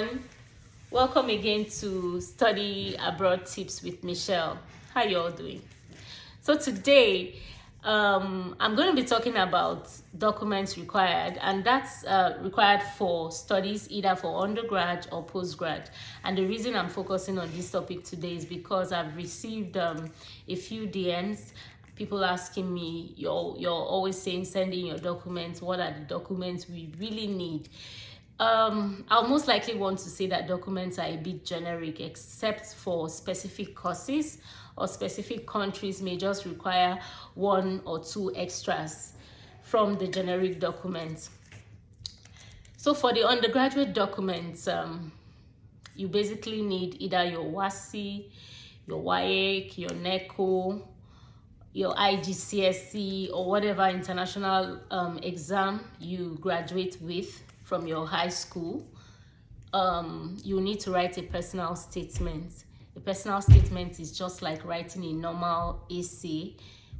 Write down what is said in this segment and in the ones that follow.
everyone. Welcome again to Study Abroad Tips with Michelle. How you all doing? So today, I'm going to be talking about documents required, and that's required for studies either for undergrad or postgrad. And the reason I'm focusing on this topic today is because I've received a few DMs. People asking me, you're always saying sending your documents. What are the documents we really need? I'll most likely want to say that documents are a bit generic, except for specific courses or specific countries may just require one or two extras from the generic documents. So for the undergraduate documents, you basically need either your WASI, your WAEC, your NECO, your IGCSE, or whatever international exam you graduate with from your high school. You need to write a personal statement. A personal statement is just like writing a normal essay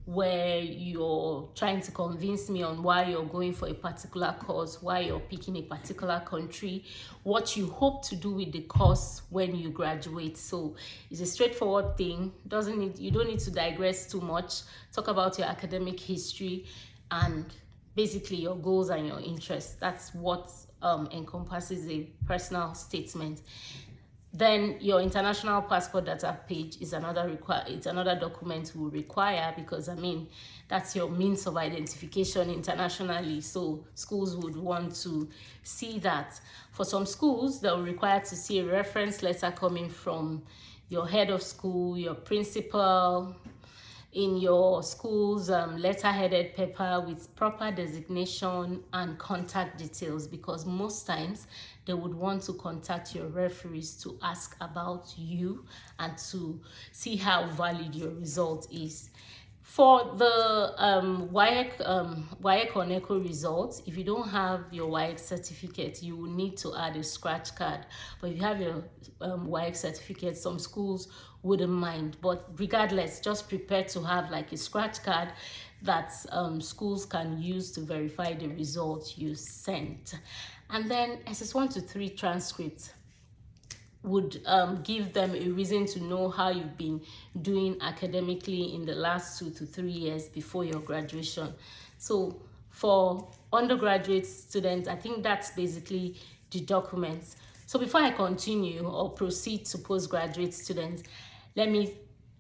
where you're trying to convince me on why you're going for a particular course, why you're picking a particular country, what you hope to do with the course when you graduate. So it's a straightforward thing. You don't need to digress too much. Talk about your academic history and basically your goals and your interests. That's what encompasses a personal statement. Then your international passport data page is another document we'll require, because that's your means of identification internationally. So schools would want to see that. For some schools, they'll require to see a reference letter coming from your head of school, your principal, in your school's letter-headed paper with proper designation and contact details, because most times they would want to contact your referees to ask about you and to see how valid your result is. For the WAEC or NECO results, if you don't have your WAEC certificate, you will need to add a scratch card. But if you have your WAEC certificate, some schools wouldn't mind. But regardless, just prepare to have like a scratch card that schools can use to verify the results you sent. And then SS1 to 3 transcripts would give them a reason to know how you've been doing academically in the last 2 to 3 years before your graduation. So for undergraduate students, I think that's basically the documents. So before I continue or proceed to postgraduate students, let me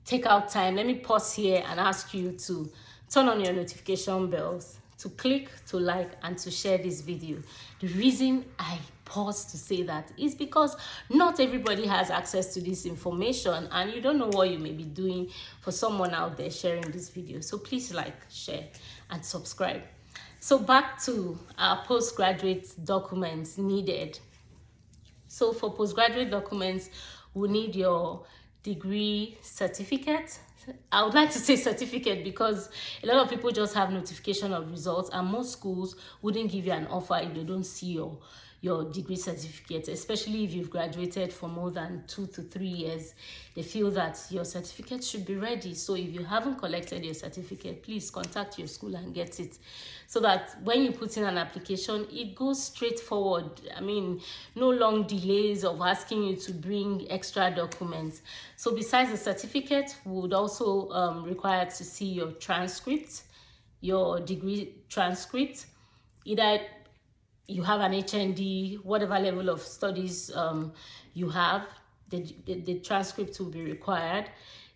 take out time. Let me pause here and ask you to turn on your notification bells, to click, to like, and to share this video. The reason I pause to say that is because not everybody has access to this information, and you don't know what you may be doing for someone out there sharing this video. So please like, share, and subscribe. So back to our postgraduate documents needed. So for postgraduate documents, we need your degree certificate. I would like to say certificate because a lot of people just have notification of results, and most schools wouldn't give you an offer if they don't see your degree certificate, especially if you've graduated for more than 2 to 3 years. They feel that your certificate should be ready. So if you haven't collected your certificate, please contact your school and get it, so that when you put in an application, it goes straight forward. No long delays of asking you to bring extra documents. So besides the certificate, we would also require to see your transcript, your degree transcript. Either you have an HND, whatever level of studies you have, the transcript will be required.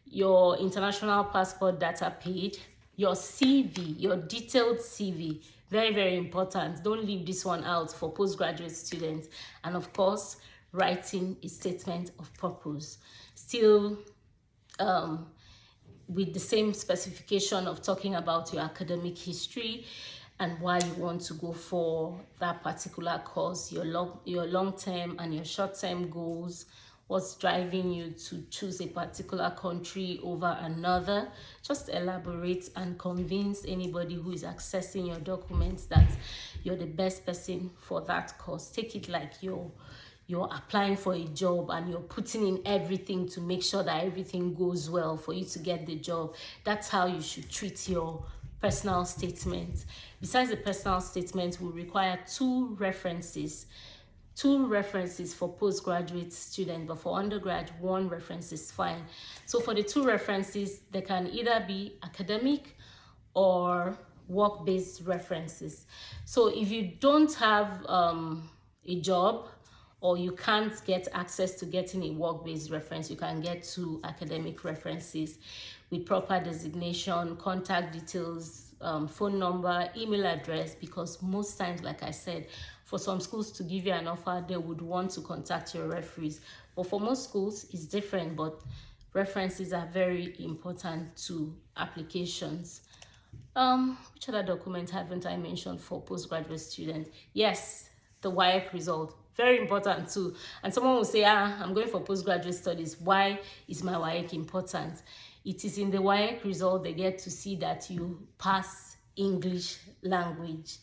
Your international passport data page, your CV, your detailed CV, very, very important. Don't leave this one out for postgraduate students. And of course, writing a statement of purpose. Still with the same specification of talking about your academic history and why you want to go for that particular course, your long-term and your short-term goals, what's driving you to choose a particular country over another. Just elaborate and convince anybody who is accessing your documents that you're the best person for that course. Take it like you're applying for a job and you're putting in everything to make sure that everything goes well for you to get the job. That's how you should treat your personal statement. Besides the personal statement, we require 2 references 2 references for postgraduate students, but for undergrad, 1 reference is fine. So for the 2 references, they can either be academic or work-based references. So if you don't have a job, or you can't get access to getting a work-based reference, you can get 2 academic references with proper designation, contact details, phone number, email address, because most times, like I said, for some schools to give you an offer, they would want to contact your referees. But for most schools, it's different, but references are very important to applications. Which other document haven't I mentioned for postgraduate students? Yes, the WAEC result. Very important too. And someone will say, I'm going for postgraduate studies. Why is my WAEC important? It is in the WAEC result they get to see that you pass English language,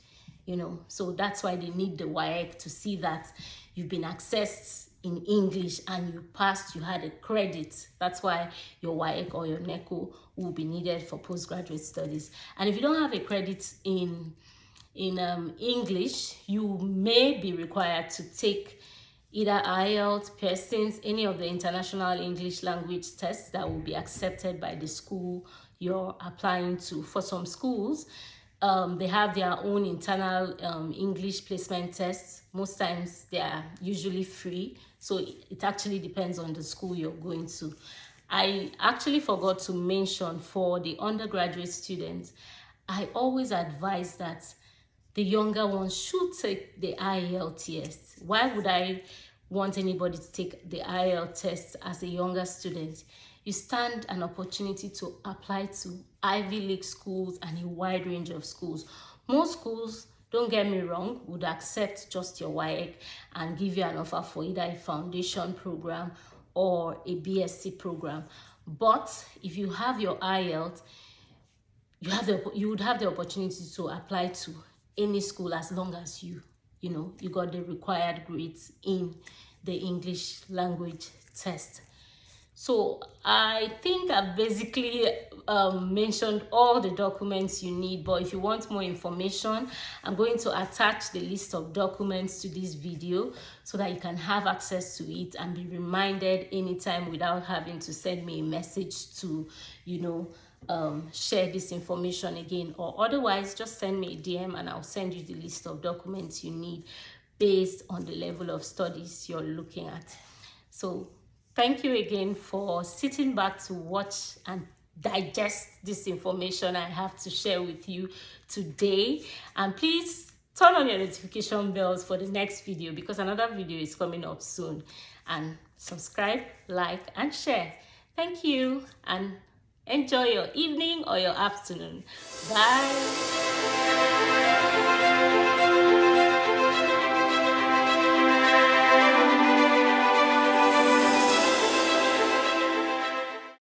so that's why they need the WAEC, to see that you've been accessed in English and you passed, you had a credit. That's why your WAEC or your NECO will be needed for postgraduate studies. And if you don't have a credit in English, you may be required to take either IELTS, Pearson's, any of the international English language tests that will be accepted by the school you're applying to. For some schools, they have their own internal English placement tests. Most times they are usually free, so it actually depends on the school you're going to. I actually forgot to mention, for the undergraduate students, I always advise that the younger ones should take the IELTS test. Why would I want anybody to take the IELTS test as a younger student? You stand an opportunity to apply to Ivy League schools and a wide range of schools. Most schools, don't get me wrong, would accept just your WAEC and give you an offer for either a foundation program or a BSc program. But if you have your IELTS, you would have the opportunity to apply to any school as long as you got the required grades in the English language test. So I think I've basically mentioned all the documents you need, but if you want more information, I'm going to attach the list of documents to this video so that you can have access to it and be reminded anytime without having to send me a message to, share this information again. Or otherwise, just send me a DM and I'll send you the list of documents you need based on the level of studies you're looking at. So thank you again for sitting back to watch and digest this information I have to share with you today. And please turn on your notification bells for the next video, because another video is coming up soon. And subscribe, like, and share. Thank you, and enjoy your evening or your afternoon. Bye.